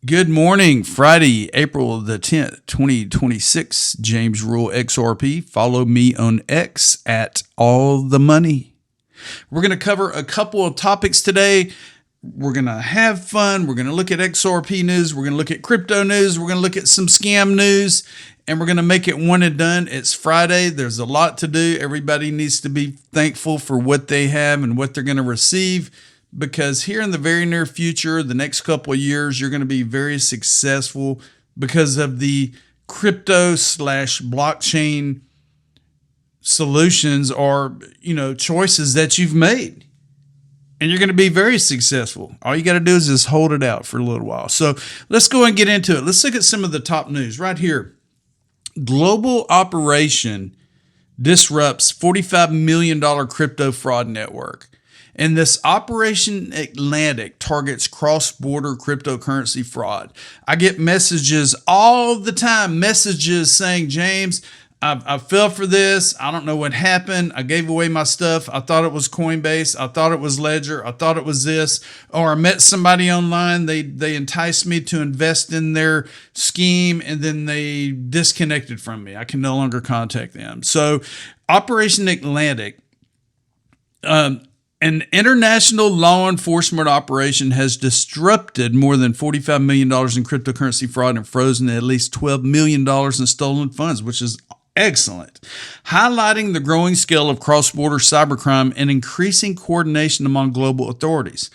Good morning, Friday, April the 10th, 2026. James Rule XRP. Follow me on X at All the Money. We're going to cover a couple of topics today. We're going to have fun. We're going to look at XRP news. We're going to look at crypto news. We're going to look at some scam news, and we're going to make it one and done. It's Friday. There's a lot to do. Everybody needs to be thankful for what they have and what they're going to receive, because here in the very near future, the next couple of years, you're going to be very successful because of the crypto / blockchain solutions or, choices that you've made. And you're going to be very successful. All you got to do is just hold it out for a little while. So let's go and get into it. Let's look at some of the top news right here. Global operation disrupts $45 million crypto fraud network. And this Operation Atlantic targets cross-border cryptocurrency fraud. I get messages all the time, messages saying, James, I fell for this. I don't know what happened. I gave away my stuff. I thought it was Coinbase. I thought it was Ledger. I thought it was this. Or I met somebody online. They enticed me to invest in their scheme, and then they disconnected from me. I can no longer contact them. So Operation Atlantic, an international law enforcement operation, has disrupted more than $45 million in cryptocurrency fraud and frozen at least $12 million in stolen funds, which is excellent, highlighting the growing scale of cross-border cybercrime and increasing coordination among global authorities.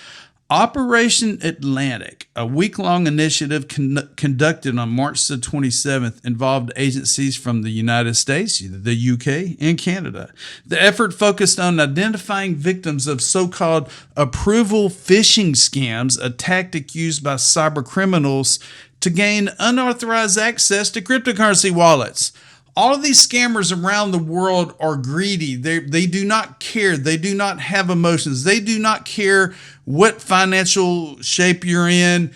Operation Atlantic, a week-long initiative conducted on March the 27th, involved agencies from the United States, the UK, and Canada. The effort focused on identifying victims of so-called approval phishing scams, a tactic used by cybercriminals to gain unauthorized access to cryptocurrency wallets. All of these scammers around the world are greedy. They do not care. They do not have emotions. They do not care what financial shape you're in,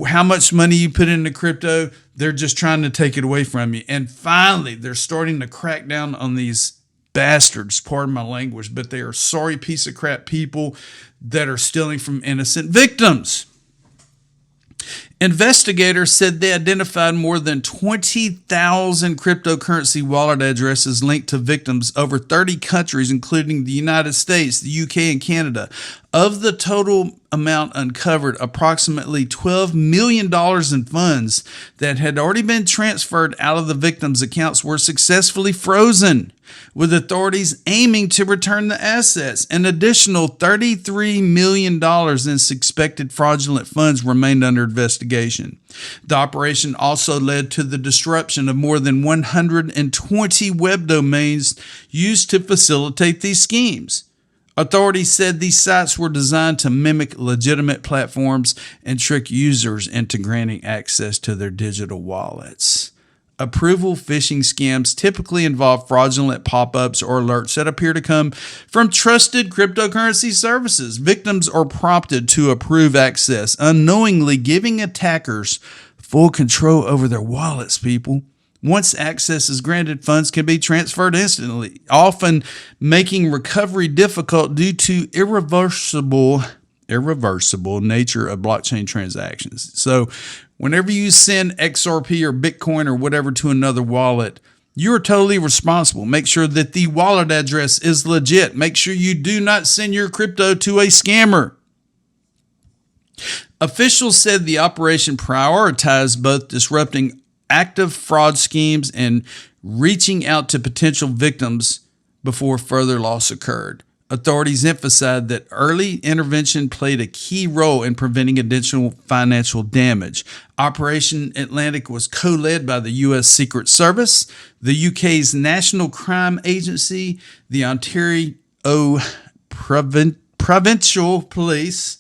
how much money you put into crypto. They're just trying to take it away from you. And finally, they're starting to crack down on these bastards, pardon my language, but they are sorry piece of crap people that are stealing from innocent victims. Investigators said they identified more than 20,000 cryptocurrency wallet addresses linked to victims over 30 countries, including the United States, the UK, and Canada. Of the total amount uncovered, approximately $12 million in funds that had already been transferred out of the victims' accounts were successfully frozen, with authorities aiming to return the assets. An additional $33 million in suspected fraudulent funds remained under investigation. The operation also led to the disruption of more than 120 web domains used to facilitate these schemes. Authorities said these sites were designed to mimic legitimate platforms and trick users into granting access to their digital wallets. Approval phishing scams typically involve fraudulent pop-ups or alerts that appear to come from trusted cryptocurrency services. Victims are prompted to approve access, unknowingly giving attackers full control over their wallets, people. Once access is granted, funds can be transferred instantly, often making recovery difficult due to irreversible nature of blockchain transactions. So whenever you send XRP or Bitcoin or whatever to another wallet, you're totally responsible. Make sure that the wallet address is legit. Make sure you do not send your crypto to a scammer. Officials said the operation prioritized both disrupting active fraud schemes and reaching out to potential victims before further loss occurred. Authorities emphasized that early intervention played a key role in preventing additional financial damage. Operation Atlantic was co-led by the U.S. Secret Service, the UK's National Crime Agency, the Ontario Provincial Police,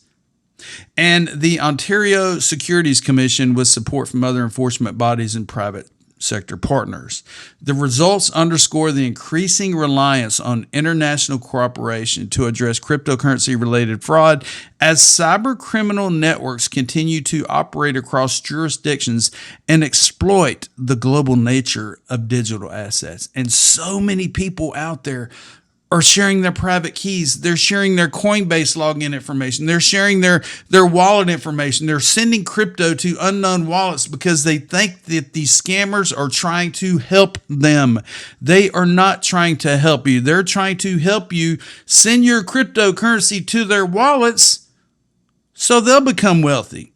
and the Ontario Securities Commission, with support from other enforcement bodies and private sector partners. The results underscore the increasing reliance on international cooperation to address cryptocurrency-related fraud as cybercriminal networks continue to operate across jurisdictions and exploit the global nature of digital assets. And so many people out there are sharing their private keys. They're sharing their Coinbase login information. They're sharing their wallet information. They're sending crypto to unknown wallets because they think that these scammers are trying to help them. They are not trying to help you. They're trying to help you send your cryptocurrency to their wallets so they'll become wealthy.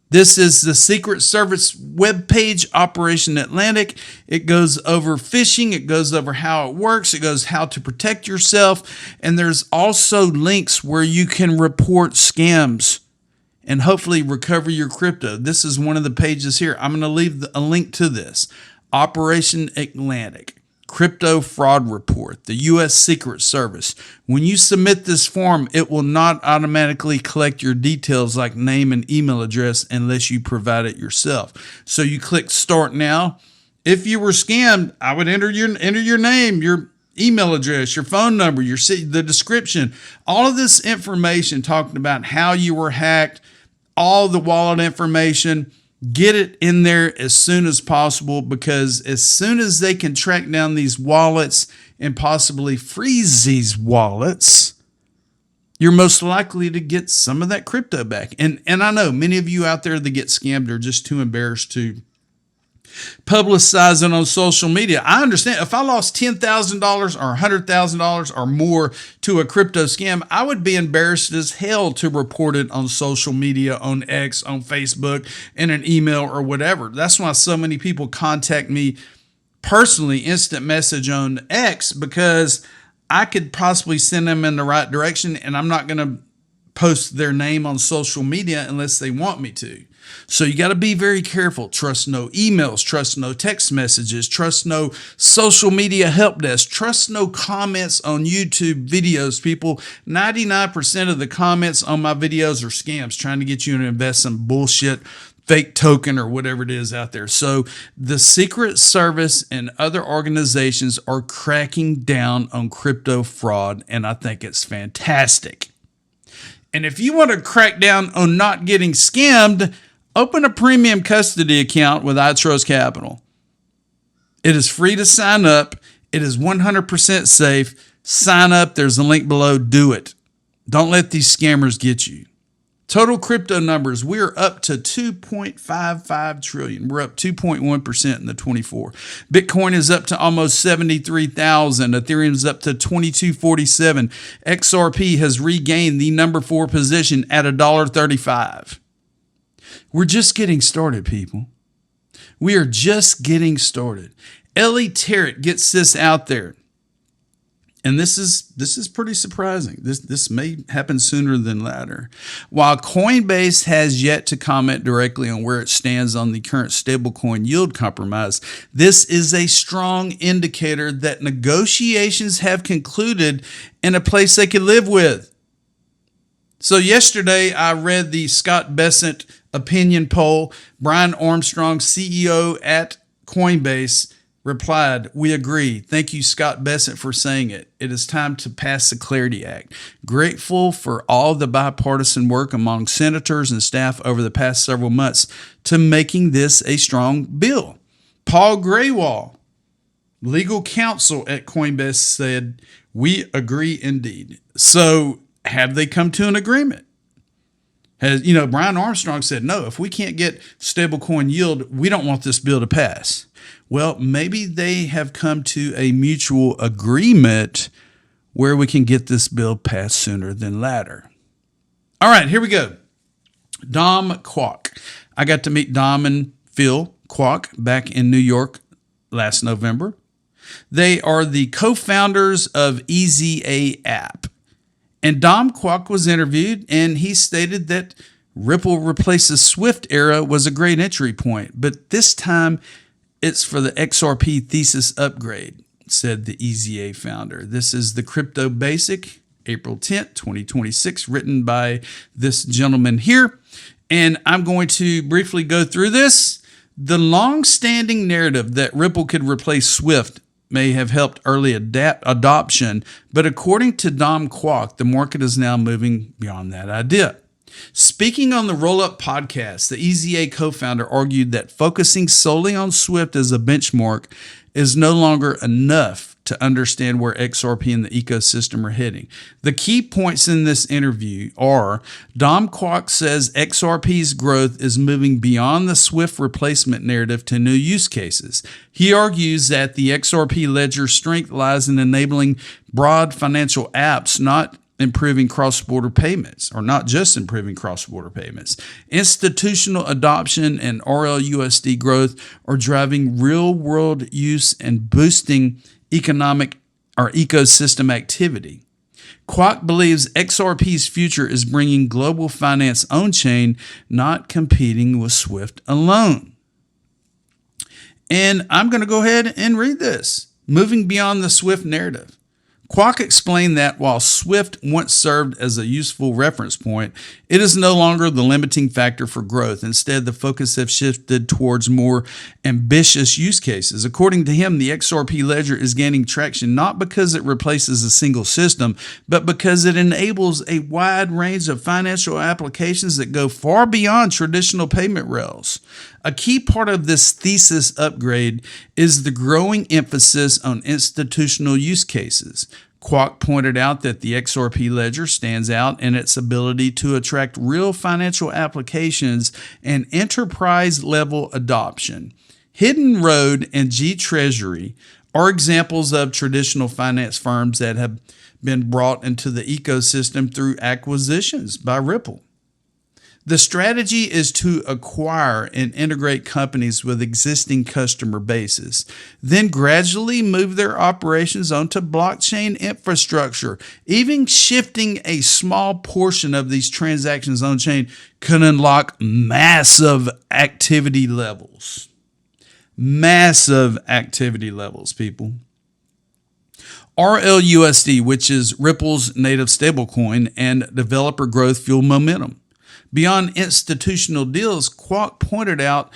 This is the Secret Service webpage, Operation Atlantic. It goes over phishing. It goes over how it works. It goes how to protect yourself. And there's also links where you can report scams and hopefully recover your crypto. This is one of the pages here. I'm going to leave a link to this. Operation Atlantic. Crypto Fraud Report, the U.S. Secret Service. When you submit this form, it will not automatically collect your details like name and email address unless you provide it yourself. So you click Start Now. If you were scammed, I would enter your name, your email address, your phone number, the description, all of this information talking about how you were hacked, all the wallet information. Get it in there as soon as possible, because as soon as they can track down these wallets and possibly freeze these wallets, you're most likely to get some of that crypto back. And I know many of you out there that get scammed are just too embarrassed to publicize it on social media. I understand. If I lost $10,000 or $100,000 or more to a crypto scam, I would be embarrassed as hell to report it on social media, on X, on Facebook, in an email or whatever. That's why so many people contact me personally, instant message on X, because I could possibly send them in the right direction, and I'm not going to post their name on social media unless they want me to. So you got to be very careful. Trust no emails, trust no text messages, trust no social media help desk, trust no comments on YouTube videos. People, 99% of the comments on my videos are scams trying to get you to invest some bullshit fake token or whatever it is out there. So the Secret Service and other organizations are cracking down on crypto fraud, and I think it's fantastic. And if you want to crack down on not getting scammed, open a premium custody account with iTrustCapital. It is free to sign up. It is 100% safe. Sign up. There's a link below. Do it. Don't let these scammers get you. Total crypto numbers, we are up to 2.55 trillion. We're up 2.1% in the 24. Bitcoin is up to almost 73,000. Ethereum is up to 2247. XRP has regained the number 4 position at $1.35. We're just getting started, people. We are just getting started. Ellie Tarrant gets this out there. And this is pretty surprising. This may happen sooner than later. While Coinbase has yet to comment directly on where it stands on the current stablecoin yield compromise, this is a strong indicator that negotiations have concluded in a place they can live with. So yesterday I read the Scott Bessent opinion poll. Brian Armstrong, CEO at Coinbase, replied, "We agree. Thank you, Scott Bessent, for saying it. It is time to pass the Clarity Act. Grateful for all the bipartisan work among senators and staff over the past several months to making this a strong bill." Paul Graywall, legal counsel at Coinbase, said, "We agree indeed." So have they come to an agreement? Brian Armstrong said, no, if we can't get stablecoin yield, we don't want this bill to pass. Well, maybe they have come to a mutual agreement where we can get this bill passed sooner than later. All right, here we go. Dom Kwok. I got to meet Dom and Phil Kwok back in New York last November. They are the co-founders of EZA app. And Dom Kwok was interviewed, and he stated that Ripple replaces Swift era was a great entry point, but this time it's for the XRP thesis upgrade, said the EZA founder. This is the Crypto Basic, April 10th, 2026, written by this gentleman here. And I'm going to briefly go through this. The long-standing narrative that Ripple could replace Swift may have helped early adoption, but according to Dom Kwok, the market is now moving beyond that idea. Speaking on the Roll Up podcast, the EZA co-founder argued that focusing solely on Swift as a benchmark is no longer enough to understand where XRP and the ecosystem are heading. The key points in this interview are Dom Kwok says XRP's growth is moving beyond the SWIFT replacement narrative to new use cases. He argues that the XRP ledger's strength lies in enabling broad financial apps, not improving cross-border payments, or not just improving cross-border payments. Institutional adoption and RLUSD growth are driving real-world use and boosting economic or ecosystem activity. Kwok believes XRP's future is bringing global finance on-chain, not competing with SWIFT alone. And I'm going to go ahead and read this. Moving beyond the SWIFT narrative. Kwok explained that while SWIFT once served as a useful reference point, it is no longer the limiting factor for growth. Instead, the focus has shifted towards more ambitious use cases. According to him, the XRP ledger is gaining traction not because it replaces a single system, but because it enables a wide range of financial applications that go far beyond traditional payment rails. A key part of this thesis upgrade is the growing emphasis on institutional use cases. Kwok pointed out that the XRP ledger stands out in its ability to attract real financial applications and enterprise-level adoption. Hidden Road and G Treasury are examples of traditional finance firms that have been brought into the ecosystem through acquisitions by Ripple. The strategy is to acquire and integrate companies with existing customer bases, then gradually move their operations onto blockchain infrastructure. Even shifting a small portion of these transactions on-chain could unlock massive activity levels. Massive activity levels, people. RLUSD, which is Ripple's native stablecoin, and developer growth fuel momentum. Beyond institutional deals, Kwok pointed out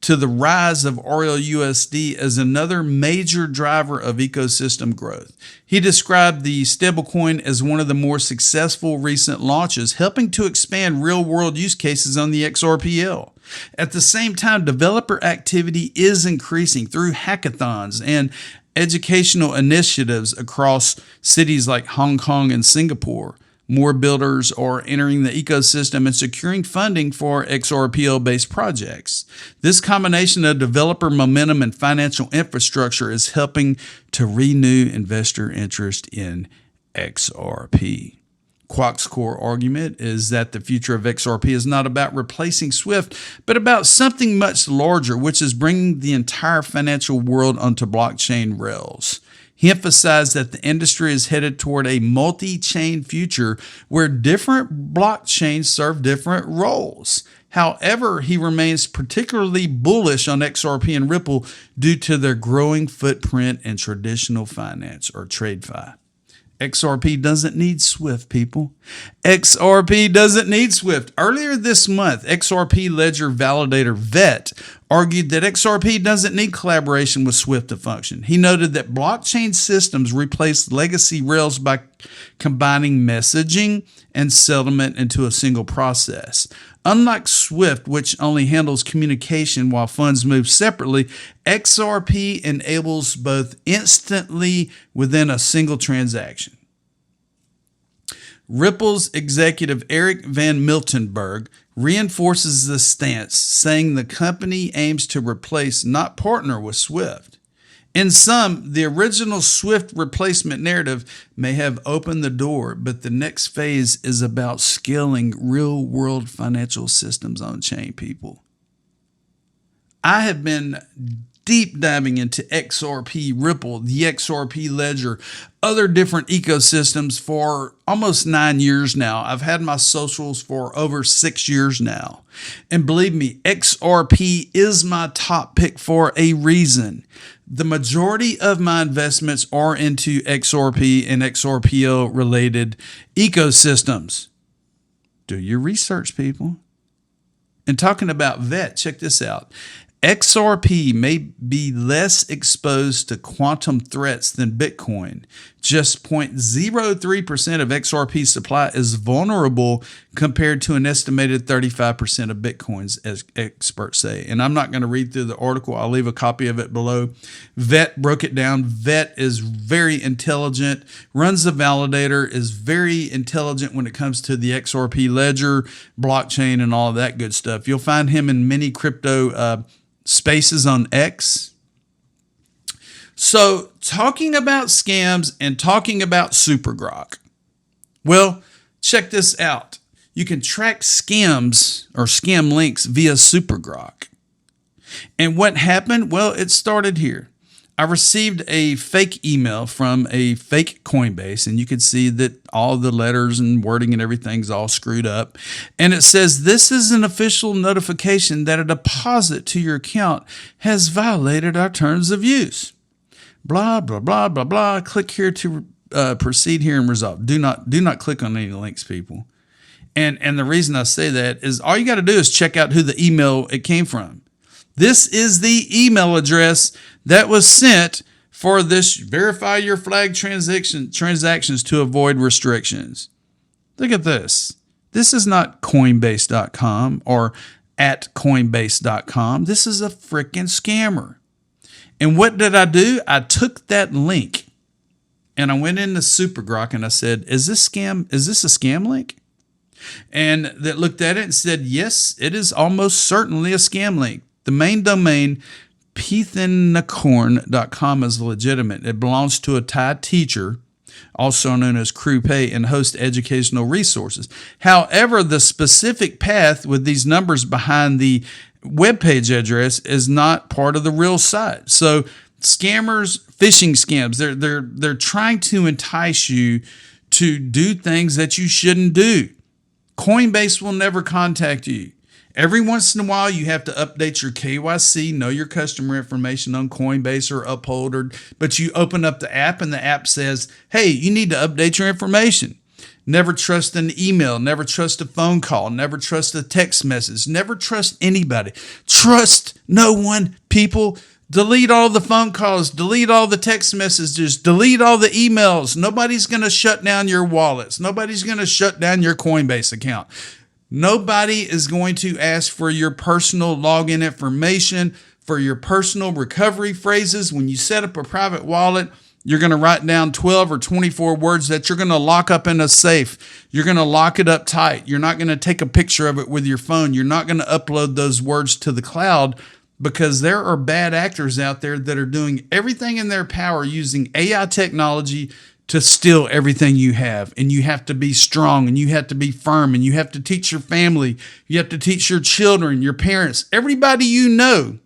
to the rise of RLUSD as another major driver of ecosystem growth. He described the stablecoin as one of the more successful recent launches, helping to expand real-world use cases on the XRPL. At the same time, developer activity is increasing through hackathons and educational initiatives across cities like Hong Kong and Singapore. More builders are entering the ecosystem and securing funding for XRPL-based projects. This combination of developer momentum and financial infrastructure is helping to renew investor interest in XRP. Kwok's core argument is that the future of XRP is not about replacing SWIFT, but about something much larger, which is bringing the entire financial world onto blockchain rails. He emphasized that the industry is headed toward a multi-chain future where different blockchains serve different roles. However, he remains particularly bullish on XRP and Ripple due to their growing footprint in traditional finance, or TradeFi. XRP doesn't need SWIFT, people. XRP doesn't need SWIFT. Earlier this month, XRP ledger validator VET argued that XRP doesn't need collaboration with SWIFT to function. He noted that blockchain systems replace legacy rails by combining messaging and settlement into a single process. Unlike SWIFT, which only handles communication while funds move separately, XRP enables both instantly within a single transaction. Ripple's executive Eric Van Miltenberg reinforces this stance, saying the company aims to replace, not partner with SWIFT. In sum, the original SWIFT replacement narrative may have opened the door, but the next phase is about scaling real-world financial systems on-chain, people. I have been deep diving into XRP, Ripple, the XRP ledger, other different ecosystems for almost 9 years now. I've had my socials for over 6 years now. And believe me, XRP is my top pick for a reason. The majority of my investments are into XRP and XRPL related ecosystems. Do your research, people. And talking about VET, check this out. XRP may be less exposed to quantum threats than Bitcoin. Just 0.03% of XRP supply is vulnerable compared to an estimated 35% of Bitcoins, as experts say. And I'm not going to read through the article. I'll leave a copy of it below. Vet broke it down. Vet is very intelligent, runs the validator, is very intelligent when it comes to the XRP ledger, blockchain, and all of that good stuff. You'll find him in many crypto spaces on X. So talking about scams and talking about Super Grok. Well, check this out. You can track scams or scam links via Super Grok. And what happened? Well, it started here. I received a fake email from a fake Coinbase, and you can see that all the letters and wording and everything's all screwed up. And it says, this is an official notification that a deposit to your account has violated our terms of use. Blah, blah, blah, blah, blah. Click here to proceed here and resolve. Do not click on any links, people. And the reason I say that is all you got to do is check out who the email it came from. This is the email address that was sent for this verify your flag transactions to avoid restrictions. Look at this. This is not Coinbase.com or at Coinbase.com. This is a freaking scammer. And what did I do? I took that link and I went into Super Grok and I said, is this a scam link? And that looked at it and said, yes, it is almost certainly a scam link. The main domain, pythonicorn.com, is legitimate. It belongs to a Thai teacher, also known as CrewPay, and hosts educational resources. However, the specific path with these numbers behind the webpage address is not part of the real site. So scammers, phishing scams, they're trying to entice you to do things that you shouldn't do. Coinbase will never contact you. Every once in a while, you have to update your KYC, know your customer information on Coinbase or Uphold, but you open up the app and the app says, hey, you need to update your information. Never trust an email, never trust a phone call, never trust a text message, never trust anybody. Trust no one, people. Delete all the phone calls, delete all the text messages, delete all the emails. Nobody's going to shut down your wallets. Nobody's going to shut down your Coinbase account. Nobody is going to ask for your personal login information, for your personal recovery phrases. When you set up a private wallet, you're going to write down 12 or 24 words that you're going to lock up in a safe. You're going to lock it up tight. You're not going to take a picture of it with your phone. You're not going to upload those words to the cloud, because there are bad actors out there that are doing everything in their power using AI technology to steal everything you have. And you have to be strong, and you have to be firm, and you have to teach your family. You have to teach your children, your parents, everybody you know,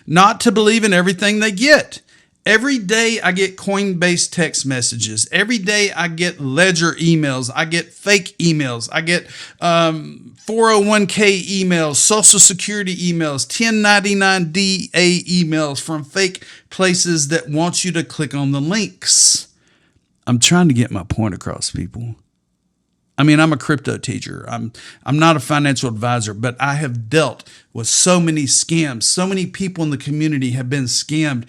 not to believe in everything they get. Every day I get Coinbase text messages. Every day I get Ledger emails. I get fake emails. I get 401k emails, Social Security emails, 1099-DA emails from fake places that want you to click on the links. I'm trying to get my point across, people. I mean, I'm a crypto teacher. I'm not a financial advisor, but I have dealt with so many scams. So many people in the community have been scammed.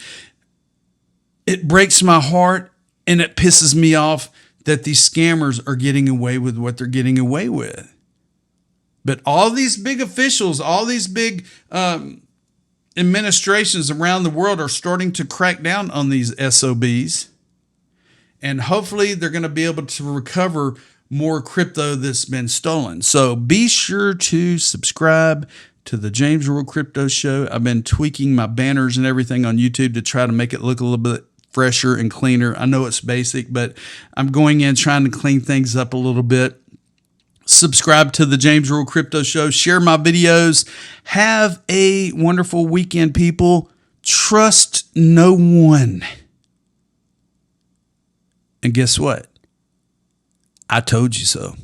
It breaks my heart and it pisses me off that these scammers are getting away with what they're getting away with. But all these big officials, all these big administrations around the world are starting to crack down on these SOBs. And hopefully they're going to be able to recover more crypto that's been stolen. So be sure to subscribe to the James Rural Crypto Show. I've been tweaking my banners and everything on YouTube to try to make it look a little bit fresher and cleaner. I know it's basic, but I'm going in trying to clean things up a little bit. Subscribe to the James Rural Crypto Show. Share my videos. Have a wonderful weekend, people. Trust no one. And guess what? I told you so.